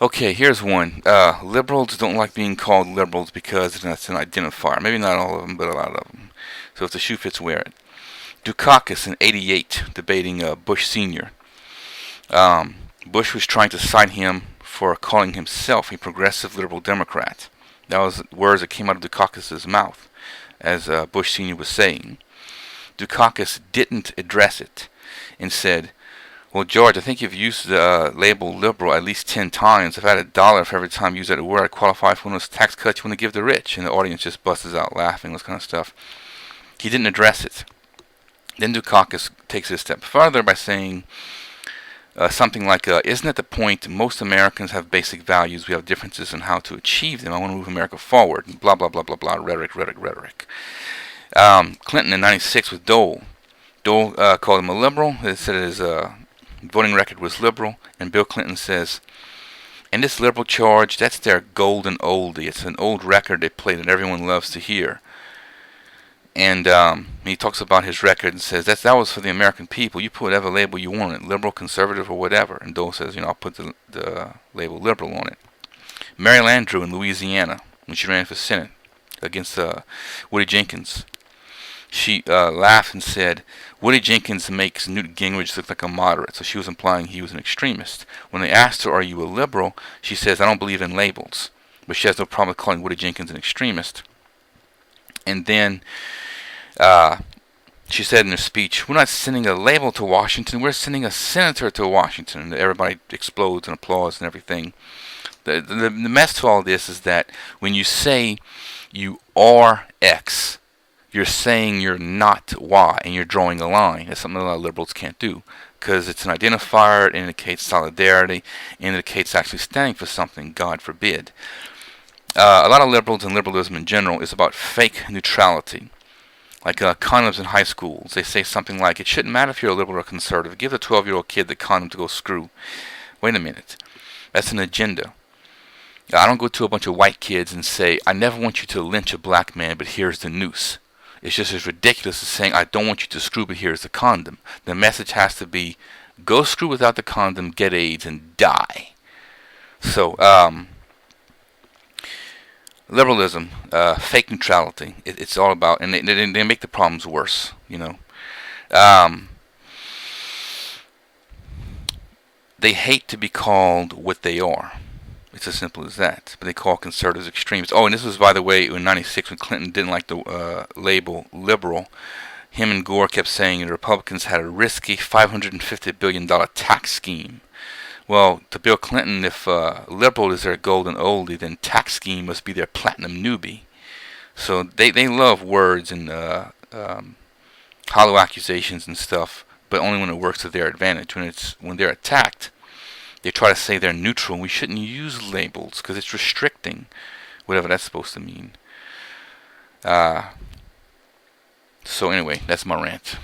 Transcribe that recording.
Okay, here's one. Liberals don't like being called liberals because that's an identifier. Maybe not all of them, but a lot of them. So if the shoe fits, wear it. Dukakis in '88 debating Bush Sr. Bush was trying to cite him for calling himself a progressive liberal Democrat. That was words that came out of Dukakis' mouth, as Bush Sr. was saying. Dukakis didn't address it and said, "Well, George, I think you've used the label liberal at least 10 times. If I had $1 for every time you use that word, I'd qualify for one of those tax cuts you want to give the rich." And the audience just busts out laughing, this kind of stuff. He didn't address it. Then Dukakis takes it a step further by saying something like, "Isn't it the point most Americans have basic values? We have differences in how to achieve them. I want to move America forward." And blah, blah, blah, blah, blah. Rhetoric, rhetoric, rhetoric. Clinton in '96 with Dole. Dole called him a liberal. They said his voting record was liberal. And Bill Clinton says, "And this liberal charge, that's their golden oldie. It's an old record they play that everyone loves to hear." And he talks about his record and says, that was for the American people. You put whatever label you want on it, liberal, conservative, or whatever. And Dole says, I'll put the label liberal on it. Mary Landrieu in Louisiana, when she ran for Senate against Woody Jenkins, she laughed and said, "Woody Jenkins makes Newt Gingrich look like a moderate." So she was implying he was an extremist. When they asked her, "Are you a liberal?" she says, "I don't believe in labels." But she has no problem with calling Woody Jenkins an extremist. And then she said in her speech, "We're not sending a label to Washington, we're sending a senator to Washington." And everybody explodes and applauds and everything. The mess to all this is that when you say you are X, you're saying you're not Y, and you're drawing a line. That's something a lot of liberals can't do, because it's an identifier, it indicates solidarity, it indicates actually standing for something, God forbid. A lot of liberals and liberalism in general is about fake neutrality. Like condoms in high schools. They say something like, "It shouldn't matter if you're a liberal or conservative. Give the 12-year-old kid the condom to go screw." Wait a minute. That's an agenda. I don't go to a bunch of white kids and say, "I never want you to lynch a black man, but here's the noose." It's just as ridiculous as saying, "I don't want you to screw, but here's the condom." The message has to be, go screw without the condom, get AIDS, and die. So, liberalism, fake neutrality. It's all about, and they make the problems worse. They hate to be called what they are. It's as simple as that. But they call conservatives extremists. Oh, and this was, by the way, in '96 when Clinton didn't like the label liberal. Him and Gore kept saying the Republicans had a risky $550 billion tax scheme. Well, to Bill Clinton, if liberal is their golden oldie, then tax scheme must be their platinum newbie. So they love words and hollow accusations and stuff, but only when it works to their advantage. When they're attacked, they try to say they're neutral. We shouldn't use labels because it's restricting, whatever that's supposed to mean. So anyway, that's my rant.